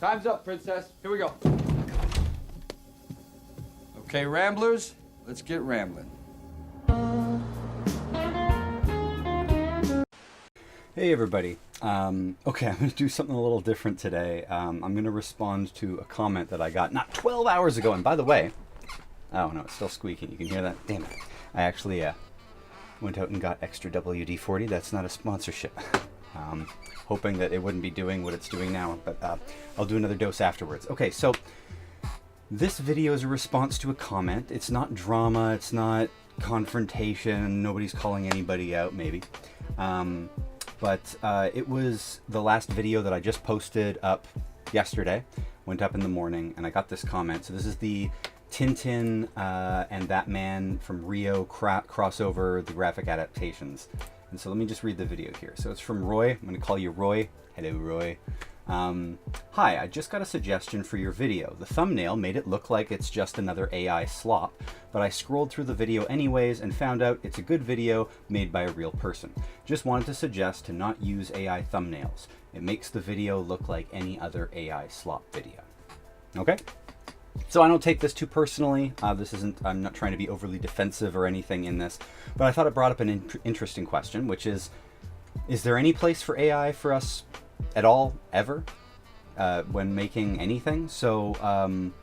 Time's up, princess. Here we go. Okay, ramblers, let's get rambling. Hey everybody. Okay, I'm going to do something a little different today. I'm going to respond to a comment that I got not 12 hours ago. And by the way, oh no, it's still squeaking. You can hear that? Damn it. I actually went out and got extra WD-40. That's not a sponsorship. Hoping that it wouldn't be doing what it's doing now, but I'll do another dose afterwards. Okay, so this video is a response to a comment. It's not drama. It's not confrontation. Nobody's calling anybody out, maybe. But it was the last video that I just posted up yesterday, went up in the morning, and I got this comment. So this is the Tintin and That Man from Rio crossover, the graphic adaptations. And so let me just read the video here. So it's from Roy. I'm going to call you Roy. Hello, Roy. Hi, I just got a suggestion for your video. The thumbnail made it look like it's just another AI slop, but I scrolled through the video anyways and found out it's a good video made by a real person. Just wanted to suggest to not use AI thumbnails. It makes the video look like any other AI slop video. Okay? So I don't take this too personally. I'm not trying to be overly defensive or anything in this, but I thought it brought up an interesting question, which is there any place for AI for us at all, ever, when making anything? So I'm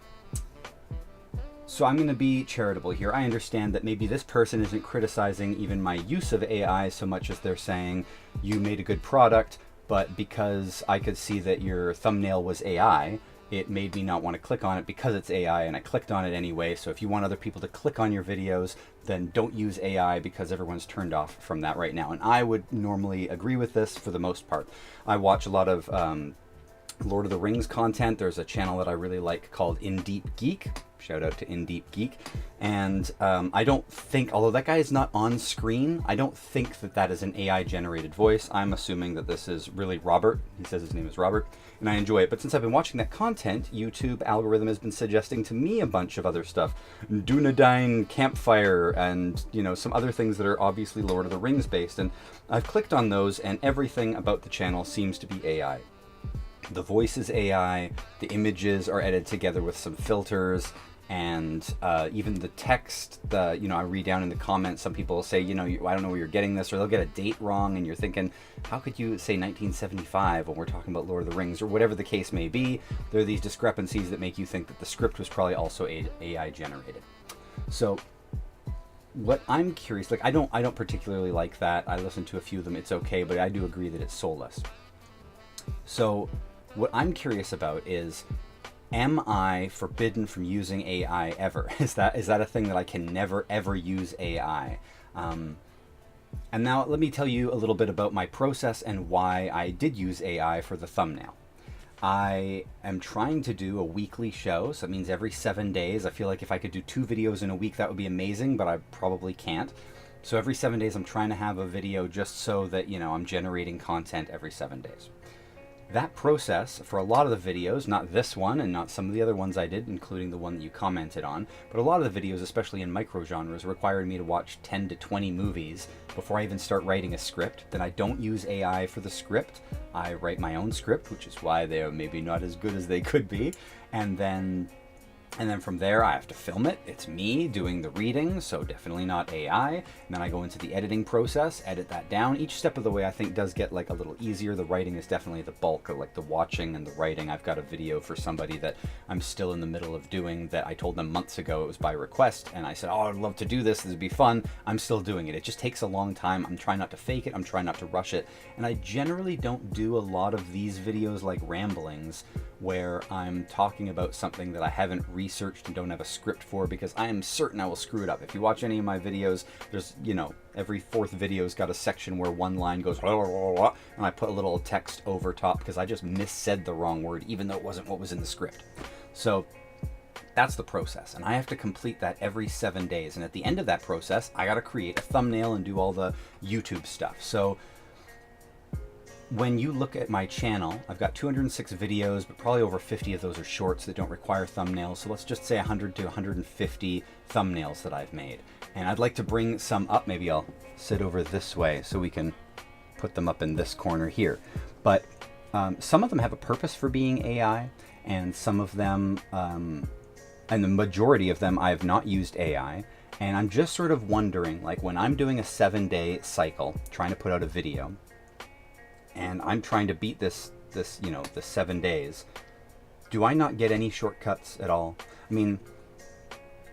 going to be charitable here. I understand that maybe this person isn't criticizing even my use of AI so much as they're saying you made a good product, but because I could see that your thumbnail was AI, it made me not want to click on it because it's AI, and I clicked on it anyway. So if you want other people to click on your videos, then don't use AI because everyone's turned off from that right now. And I would normally agree with this for the most part. I watch a lot of Lord of the Rings content. There's a channel that I really like called In Deep Geek. Shout out to In Deep Geek. And I don't think, although that guy is not on screen, I don't think that that is an AI generated voice. I'm assuming that this is really Robert. He says his name is Robert, and I enjoy it. But since I've been watching that content, YouTube algorithm has been suggesting to me a bunch of other stuff. Dunedain Campfire and, you know, some other things that are obviously Lord of the Rings based. And I've clicked on those, and everything about the channel seems to be AI. The voice is AI, the images are edited together with some filters, and even the text, I read down in the comments, some people will say, I don't know where you're getting this, or they'll get a date wrong, and you're thinking, how could you say 1975 when we're talking about Lord of the Rings, or whatever the case may be. There are these discrepancies that make you think that the script was probably also AI generated. So what I'm curious, I don't particularly like that. I listen to a few of them, it's okay, but I do agree that it's soulless. So what I'm curious about is, am I forbidden from using AI ever? Is that a thing that I can never ever use AI? And now let me tell you a little bit about my process and why I did use AI for the thumbnail. I am trying to do a weekly show, so that means every 7 days. I feel like if I could do 2 videos in a week, that would be amazing, but I probably can't. So every 7 days, I'm trying to have a video just so that, I'm generating content every 7 days. That process, for a lot of the videos, not this one and not some of the other ones I did, including the one that you commented on, but a lot of the videos, especially in micro genres, required me to watch 10 to 20 movies before I even start writing a script. Then I don't use AI for the script. I write my own script, which is why they are maybe not as good as they could be. And then from there, I have to film it. It's me doing the reading, so definitely not AI. And then I go into the editing process, edit that down. Each step of the way, I think, does get a little easier. The writing is definitely the bulk of the watching and the writing. I've got a video for somebody that I'm still in the middle of doing that I told them months ago. It was by request, and I said, oh, I'd love to do this. This would be fun. I'm still doing it. It just takes a long time. I'm trying not to fake it. I'm trying not to rush it. And I generally don't do a lot of these videos like ramblings, where I'm talking about something that I haven't researched and don't have a script for, because I am certain I will screw it up. If you watch any of my videos, there's, every 4th video's got a section where one line goes, blah, blah, blah, blah, and I put a little text over top because I just missaid the wrong word, even though it wasn't what was in the script. So that's the process, and I have to complete that every 7 days. And at the end of that process, I got to create a thumbnail and do all the YouTube stuff. So when you look at my channel, I've got 206 videos, but probably over 50 of those are shorts that don't require thumbnails. So let's just say 100 to 150 thumbnails that I've made. And I'd like to bring some up. Maybe I'll sit over this way so we can put them up in this corner here. But Some of them have a purpose for being AI, and some of them, and the majority of them, I have not used AI. And I'm just sort of wondering, like when I'm doing a 7-day cycle, trying to put out a video, and I'm trying to beat this, the 7 days, do I not get any shortcuts at all? I mean,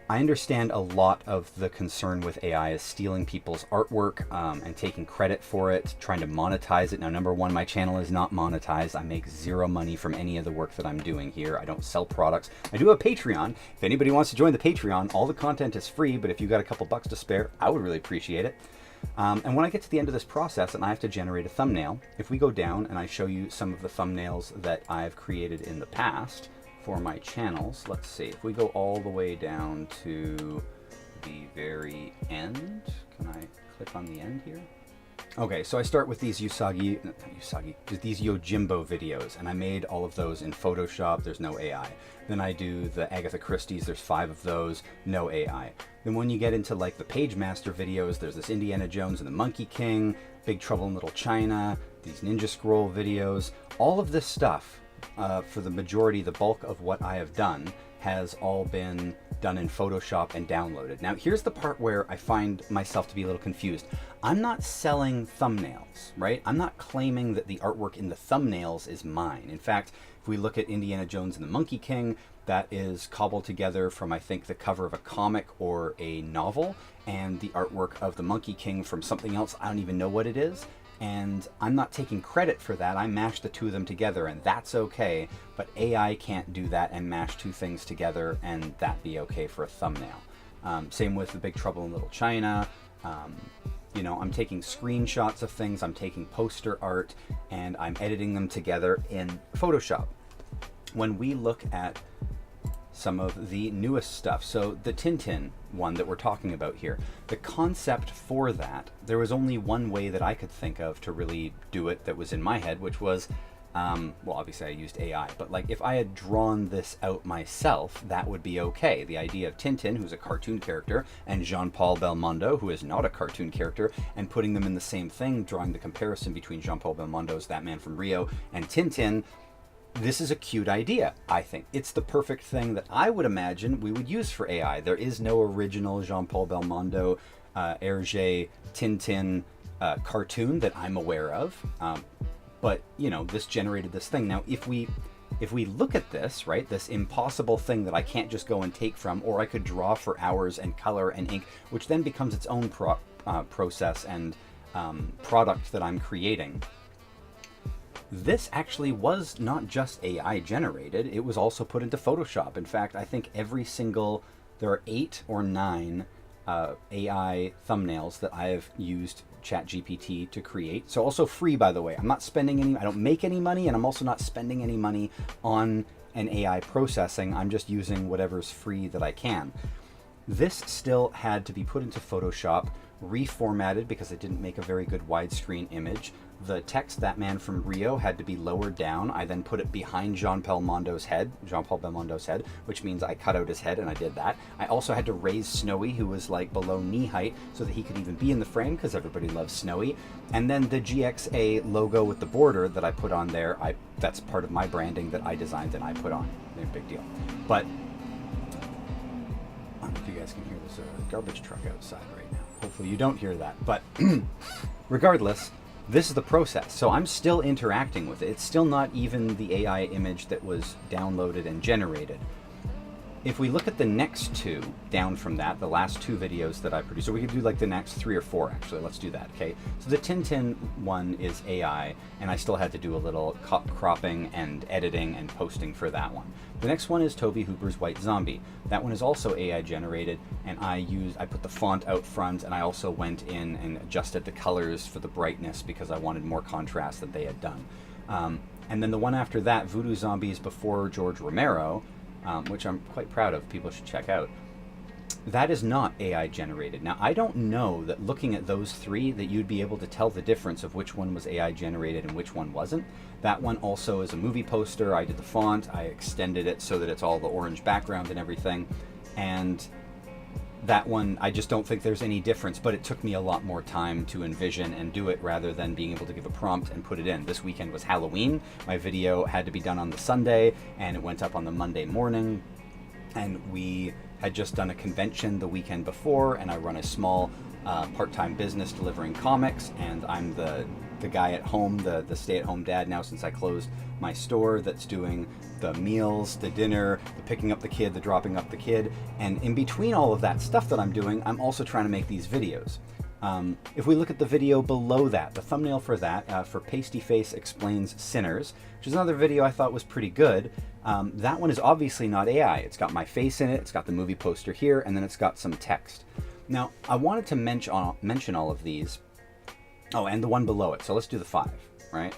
I understand a lot of the concern with AI is stealing people's artwork and taking credit for it, trying to monetize it. Now, number one, my channel is not monetized. I make zero money from any of the work that I'm doing here. I don't sell products. I do have Patreon. If anybody wants to join the Patreon, all the content is free, but if you got a couple bucks to spare, I would really appreciate it. And when I get to the end of this process and I have to generate a thumbnail, if we go down and I show you some of the thumbnails that I've created in the past for my channels, let's see, if we go all the way down to the very end, can I click on the end here? Okay, so I start with these these Yojimbo videos, and I made all of those in Photoshop, there's no AI. Then I do the Agatha Christie's, there's 5 of those, no AI. Then when you get into like the Page Master videos, there's this Indiana Jones and the Monkey King, Big Trouble in Little China, these Ninja Scroll videos, all of this stuff, for the majority, the bulk of what I have done has all been done in Photoshop and downloaded. Now here's the part where I find myself to be a little confused. I'm not selling thumbnails, right? I'm not claiming that the artwork in the thumbnails is mine. In fact, if we look at Indiana Jones and the Monkey King, that is cobbled together from, I think, the cover of a comic or a novel, and the artwork of the Monkey King from something else. I don't even know what it is. And I'm not taking credit for that. I mashed the two of them together, and that's okay. But AI can't do that and mash two things together and that be okay for a thumbnail. Same with the Big Trouble in Little China. You know, I'm taking screenshots of things, I'm taking poster art, and I'm editing them together in Photoshop. When we look at some of the newest stuff, so the Tintin one that we're talking about here, the concept for that, there was only one way that I could think of to really do it that was in my head, which was, well, obviously I used AI, but like if I had drawn this out myself, that would be okay. The idea of Tintin, who's a cartoon character, and Jean-Paul Belmondo, who is not a cartoon character, and putting them in the same thing, drawing the comparison between Jean-Paul Belmondo's That Man from Rio and Tintin, this is a cute idea, I think. It's the perfect thing that I would imagine we would use for AI. There is no original Jean-Paul Belmondo, Hergé, Tintin cartoon that I'm aware of. But, you know, this generated this thing. Now, if we look at this, right, this impossible thing that I can't just go and take from, or I could draw for hours and color and ink, which then becomes its own process and product that I'm creating. This actually was not just AI generated, it was also put into Photoshop. In fact, I think there are 8 or 9 AI thumbnails that I have used ChatGPT to create. So also free, by the way. I'm not spending I don't make any money, and I'm also not spending any money on an AI processing. I'm just using whatever's free that I can. This still had to be put into Photoshop, reformatted because it didn't make a very good widescreen image. The text, That Man from Rio, had to be lowered down. I then put it behind Jean-Paul Belmondo's head, which means I cut out his head, and I did that. I also had to raise Snowy, who was like below knee height, so that he could even be in the frame, because everybody loves Snowy. And then the GXA logo with the border that I put on there, that's part of my branding that I designed and I put on. No big deal. But I don't know if you guys can hear this garbage truck outside right now. Hopefully you don't hear that. But regardless, this is the process. So I'm still interacting with it. It's still not even the AI image that was downloaded and generated. If we look at the next 2 down from that, the last 2 videos that I produced, so we could do like the next 3 or 4 actually, let's do that, okay? So the Tintin one is AI, and I still had to do a little cropping and editing and posting for that one. The next one is Toby Hooper's White Zombie. That one is also AI generated, and I put the font out front, and I also went in and adjusted the colors for the brightness because I wanted more contrast than they had done. And then the one after that, Voodoo Zombies Before George Romero, which I'm quite proud of, people should check out. That is not AI generated. Now, I don't know that looking at those 3 that you'd be able to tell the difference of which one was AI generated and which one wasn't. That one also is a movie poster. I did the font, I extended it so that it's all the orange background and everything. And that one, I just don't think there's any difference, but it took me a lot more time to envision and do it rather than being able to give a prompt and put it in. This weekend was Halloween. My video had to be done on the Sunday, and it went up on the Monday morning. And we had just done a convention the weekend before, and I run a small part-time business delivering comics, and I'm the guy at home, the stay-at-home dad now since I closed my store, that's doing the meals, the dinner, the picking up the kid, the dropping up the kid. And in between all of that stuff that I'm doing, I'm also trying to make these videos. If we look at the video below that, the thumbnail for that, for Pasty Face Explains Sinners, which is another video I thought was pretty good, that one is obviously not AI. It's got my face in it, it's got the movie poster here, and then it's got some text. Now, I wanted to mention all of these. Oh, and the one below it. So let's do the 5, right?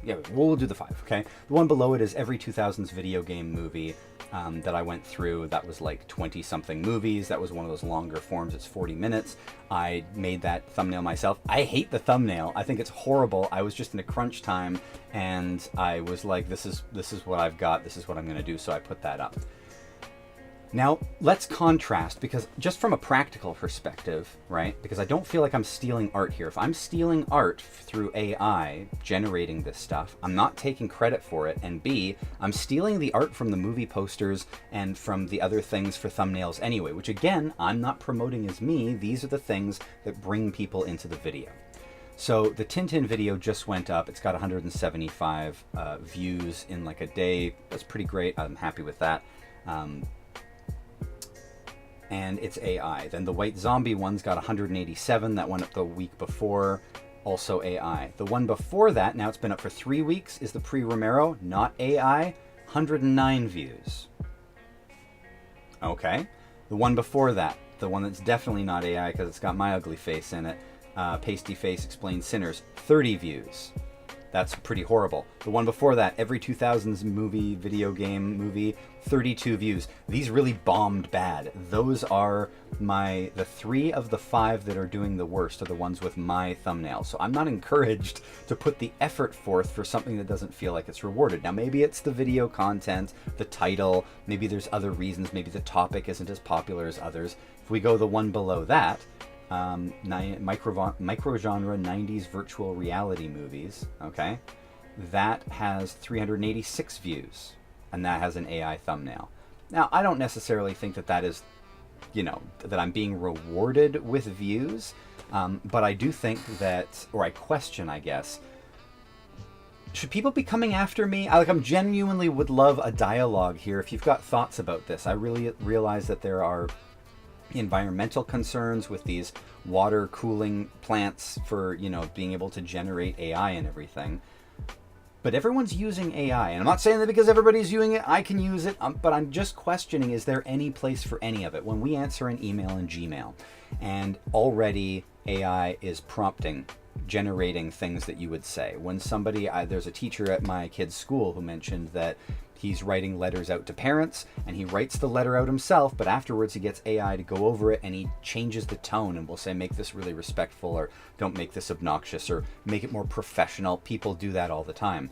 Yeah, we'll do the 5, okay? The one below it is every 2000s video game movie that I went through. That was like 20-something movies. That was one of those longer forms. It's 40 minutes. I made that thumbnail myself. I hate the thumbnail. I think it's horrible. I was just in a crunch time, and I was like, this is what I've got. This is what I'm going to do, so I put that up. Now, let's contrast, because just from a practical perspective, right, because I don't feel like I'm stealing art here. If I'm stealing art through AI generating this stuff, I'm not taking credit for it, and B, I'm stealing the art from the movie posters and from the other things for thumbnails anyway, which again, I'm not promoting as me. These are the things that bring people into the video. So the Tintin video just went up. It's got 175 views in like a day. That's pretty great. I'm happy with that. And it's AI. Then the White Zombie one's got 187. That one up the week before, also AI. The one before that, now it's been up for 3 weeks, is the Pre Romero, not AI, 109 views. Okay. The one before that, the one that's definitely not AI because it's got my ugly face in it, Pasty Face Explains Sinners, 30 views. That's pretty horrible. The one before that, every 2000s movie, video game movie, 32 views. These really bombed bad. Those are the 3 of the 5 that are doing the worst are the ones with my thumbnail. So I'm not encouraged to put the effort forth for something that doesn't feel like it's rewarded. Now maybe it's the video content, the title, maybe there's other reasons, maybe the topic isn't as popular as others. If we go the one below that, micro-genre 90s virtual reality movies, okay, that has 386 views, and that has an AI thumbnail. Now, I don't necessarily think that is, that I'm being rewarded with views, but I do think that, or I question, I guess, should people be coming after me? I'm genuinely would love a dialogue here. If you've got thoughts about this, I really realize that there are environmental concerns with these water cooling plants for, being able to generate AI and everything. But everyone's using AI, and I'm not saying that because everybody's using it, I can use it, but I'm just questioning, is there any place for any of it? When we answer an email in Gmail, and already AI is prompting, generating things that you would say. When somebody, there's a teacher at my kid's school who mentioned that he's writing letters out to parents, and he writes the letter out himself, but afterwards he gets AI to go over it, and he changes the tone and will say, make this really respectful, or don't make this obnoxious, or make it more professional. People do that all the time.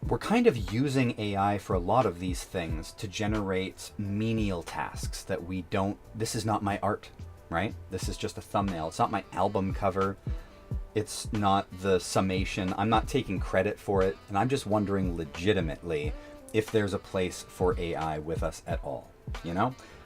We're kind of using AI for a lot of these things to generate menial tasks that we don't, this is not my art, right? This is just a thumbnail. It's not my album cover. It's not the summation. I'm not taking credit for it, and I'm just wondering legitimately if there's a place for AI with us at all.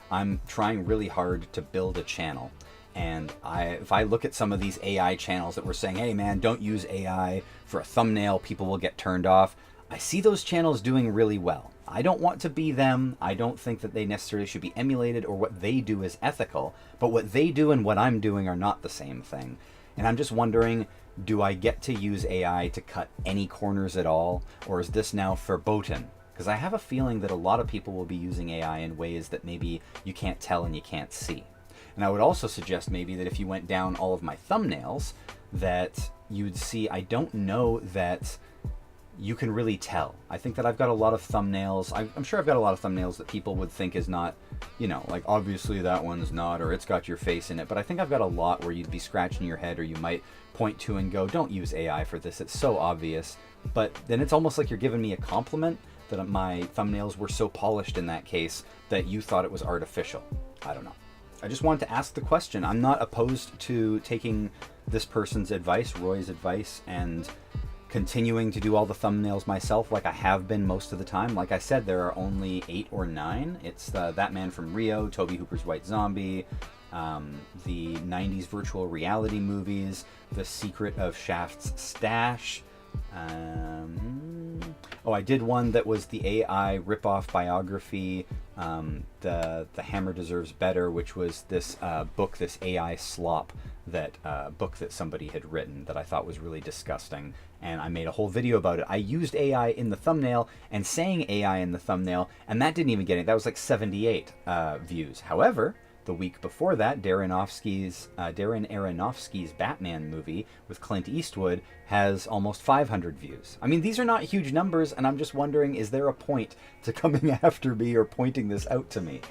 I'm trying really hard to build a channel, and if I look at some of these AI channels that were saying, hey man, don't use AI for a thumbnail, people will get turned off, I see those channels doing really well. I don't want to be them. I don't think that they necessarily should be emulated or what they do is ethical, but what they do and what I'm doing are not the same thing. And I'm just wondering, do I get to use AI to cut any corners at all, or is this now verboten? Because I have a feeling that a lot of people will be using AI in ways that maybe you can't tell and you can't see. And I would also suggest maybe that if you went down all of my thumbnails, that you'd see, I don't know that you can really tell. I think that I've got a lot of thumbnails. I'm sure I've got a lot of thumbnails that people would think is not, like obviously that one's not, or it's got your face in it. But I think I've got a lot where you'd be scratching your head, or you might point to and go, don't use AI for this. It's so obvious. But then it's almost like you're giving me a compliment that my thumbnails were so polished in that case that you thought it was artificial. I don't know. just wanted to ask the question. I'm not opposed to taking this person's advice, Roy's advice, and continuing to do all the thumbnails myself like I have been most of the time. Like I said, there are only 8 or 9. It's That Man from Rio, Toby Hooper's White Zombie, the 90s virtual reality movies, The Secret of Shaft's Stash. I did one that was the AI ripoff biography, the Hammer Deserves Better, which was this book, this AI slop book that somebody had written that I thought was really disgusting, and I made a whole video about it. I used AI in the thumbnail and saying AI in the thumbnail, and that didn't even get it. That was like 78 views. However, the week before that, Darren Aronofsky's Batman movie with Clint Eastwood has almost 500 views. I mean, these are not huge numbers, and I'm just wondering, is there a point to coming after me or pointing this out to me?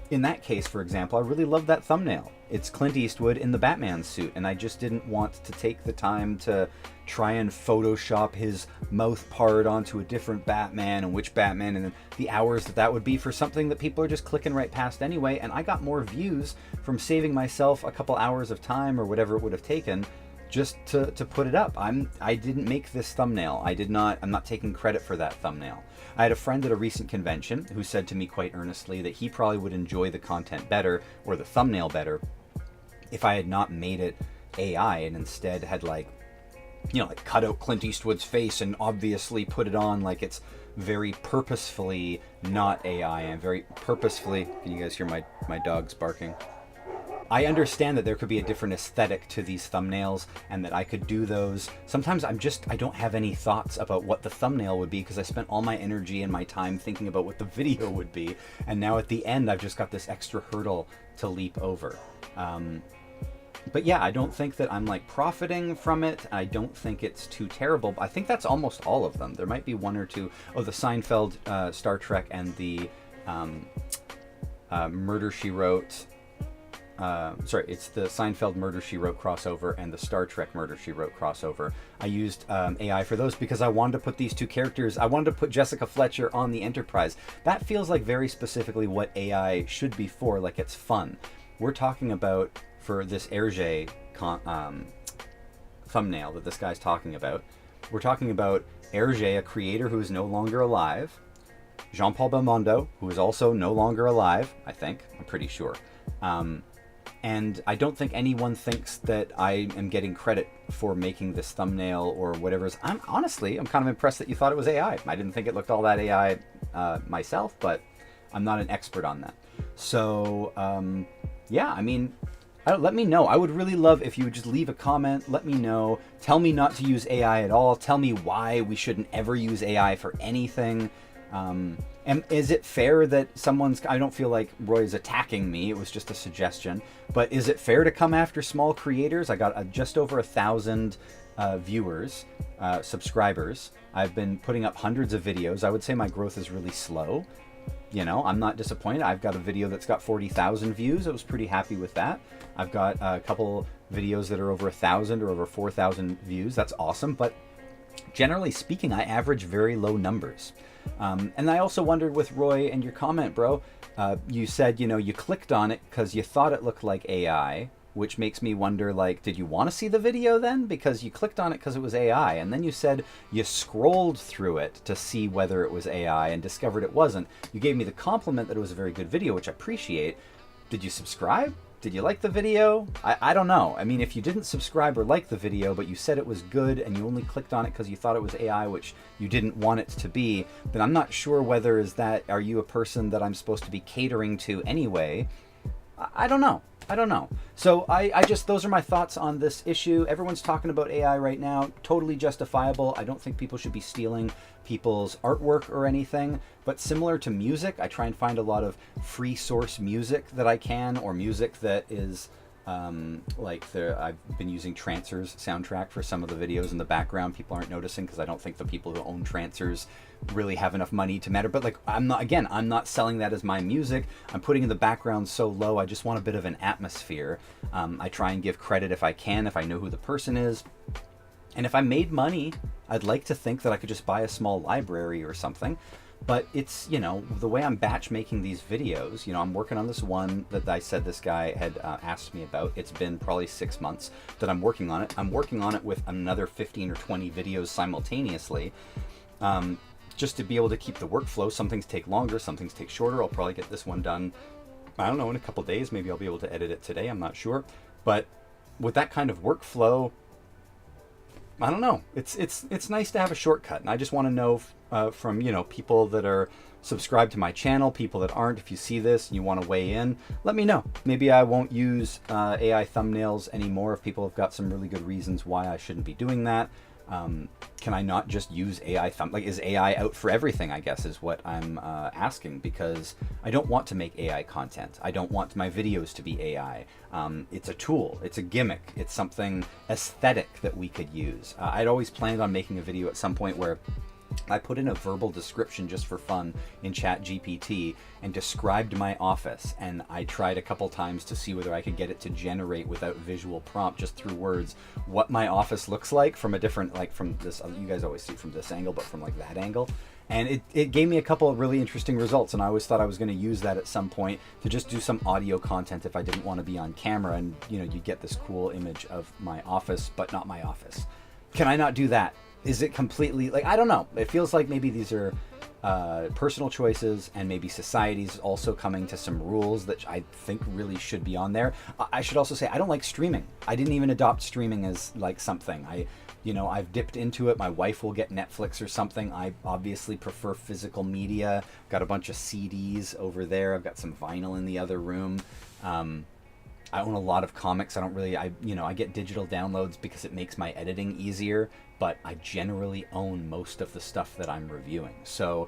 In that case, for example, I really love that thumbnail. It's Clint Eastwood in the Batman suit, and I just didn't want to take the time to try and Photoshop his mouth part onto a different Batman and which Batman, and the hours that would be for something that people are just clicking right past anyway. And I got more views from saving myself a couple hours of time or whatever it would have taken just to put it up. I didn't make this thumbnail. I'm not taking credit for that thumbnail. I had a friend at a recent convention who said to me quite earnestly that he probably would enjoy the content better, or the thumbnail better, if I had not made it AI and instead had cut out Clint Eastwood's face and obviously put it on like it's very purposefully not AI and very purposefully. Can you guys hear my dogs barking? I understand that there could be a different aesthetic to these thumbnails and that I could do those. Sometimes I don't have any thoughts about what the thumbnail would be because I spent all my energy and my time thinking about what the video would be. And now at the end, I've just got this extra hurdle to leap over. But yeah, I don't think that I'm profiting from it. I don't think it's too terrible. I think that's almost all of them. There might be one or two. Oh, the Seinfeld Star Trek and the Murder, She Wrote. It's the Seinfeld Murder, She Wrote crossover and the Star Trek Murder, She Wrote crossover. I used AI for those because I wanted to put these two characters, I wanted to put Jessica Fletcher on the Enterprise. That feels like very specifically what AI should be for, like it's fun. We're talking about, for this Hergé thumbnail that this guy's talking about, we're talking about Hergé, a creator who is no longer alive, Jean-Paul Belmondo, who is also no longer alive, I think, I'm pretty sure. And I don't think anyone thinks that I am getting credit for making this thumbnail or whatever. I'm kind of impressed that you thought it was AI. I didn't think it looked all that AI myself, but I'm not an expert on that. So, yeah, I mean, let me know. I would really love if you would just leave a comment. Let me know. Tell me not to use AI at all. Tell me why we shouldn't ever use AI for anything. And is it fair that I don't feel like Roy is attacking me, it was just a suggestion, but is it fair to come after small creators? I got just over 1,000 viewers, subscribers. I've been putting up hundreds of videos. I would say my growth is really slow. I'm not disappointed. I've got a video that's got 40,000 views. I was pretty happy with that. I've got a couple videos that are over 1,000 or over 4,000 views. That's awesome. But generally speaking, I average very low numbers. And I also wondered with Roy and your comment, bro, you said, you clicked on it because you thought it looked like AI, which makes me wonder, did you want to see the video then? Because you clicked on it because it was AI, and then you said you scrolled through it to see whether it was AI and discovered it wasn't. You gave me the compliment that it was a very good video, which I appreciate. Did you subscribe? Did you like the video? I don't know. I mean, if you didn't subscribe or like the video, but you said it was good and you only clicked on it because you thought it was AI, which you didn't want it to be, then I'm not sure whether are you a person that I'm supposed to be catering to anyway? I don't know. So those are my thoughts on this issue. Everyone's talking about AI right now. Totally justifiable. I don't think people should be stealing people's artwork or anything, but similar to music, I try and find a lot of free source music that I can, or music that is I've been using Trancer's soundtrack for some of the videos in the background. People aren't noticing because I don't think the people who own Trancers really have enough money to matter. But I'm not selling that as my music. I'm putting in the background so low. I just want a bit of an atmosphere. I try and give credit if I can, if I know who the person is. And if I made money, I'd like to think that I could just buy a small library or something. But it's, you know, the way I'm batch making these videos, you know, I'm working on this one that I said this guy had asked me about. It's been probably 6 months that I'm working on it. I'm working on it with another 15 or 20 videos simultaneously, just to be able to keep the workflow. Some things take longer, some things take shorter. I'll probably get this one done, I don't know, in a couple days. Maybe I'll be able to edit it today, I'm not sure. But with that kind of workflow, I don't know. It's nice to have a shortcut, and I just want to know from, you know, people that are subscribed to my channel, people that aren't. If you see this and you want to weigh in, let me know. Maybe I won't use AI thumbnails anymore if people have got some really good reasons why I shouldn't be doing that. Can I not just use AI like, is AI out for everything, I guess, is what I'm asking, because I don't want to make AI content. I don't want my videos to be AI. It's a tool, it's a gimmick, it's something aesthetic that we could use. I'd always planned on making a video at some point where I put in a verbal description just for fun in ChatGPT and described my office, and I tried a couple times to see whether I could get it to generate without visual prompt, just through words, what my office looks like from a different, like from this, you guys always see it from this angle, but from like that angle. And it gave me a couple of really interesting results, and I always thought I was going to use that at some point to just do some audio content if I didn't want to be on camera, and, you know, you get this cool image of my office, but not my office. Can I not do that? Is it completely, like, I don't know. It feels like maybe these are personal choices, and maybe society's also coming to some rules that I think really should be on there. I should also say, I don't like streaming. I didn't even adopt streaming as like something. You know, I've dipped into it. My wife will get Netflix or something. I obviously prefer physical media. Got a bunch of CDs over there. I've got some vinyl in the other room. I own a lot of comics. I don't really, I get digital downloads because it makes my editing easier, but I generally own most of the stuff that I'm reviewing. So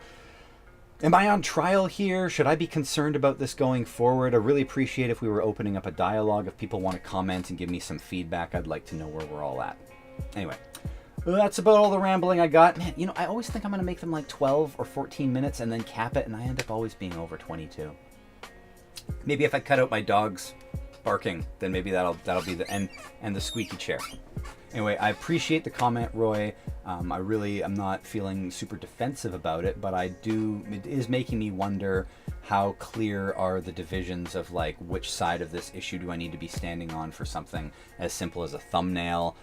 am I on trial here? Should I be concerned about this going forward? I really appreciate if we were opening up a dialogue. If people want to comment and give me some feedback, I'd like to know where we're all at. Anyway, that's about all the rambling I got. Man, you know, I always think I'm going to make them like 12 or 14 minutes and then cap it, and I end up always being over 22. Maybe if I cut out my dogs barking, then maybe that'll be the and the squeaky chair. Anyway, I appreciate the comment, Roy. I'm not feeling super defensive about it, but it is making me wonder how clear are the divisions of, like, which side of this issue do I need to be standing on for something as simple as a thumbnail,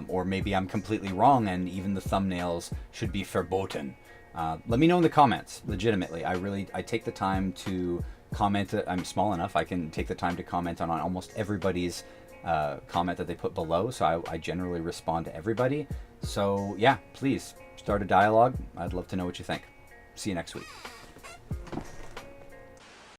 or maybe I'm completely wrong and even the thumbnails should be verboten. Let me know in the comments, legitimately. I take the time to comment. I'm small enough, I can take the time to comment on almost everybody's comment that they put below, so I generally respond to everybody. So yeah, please start a dialogue. I'd love to know what you think. See you next week.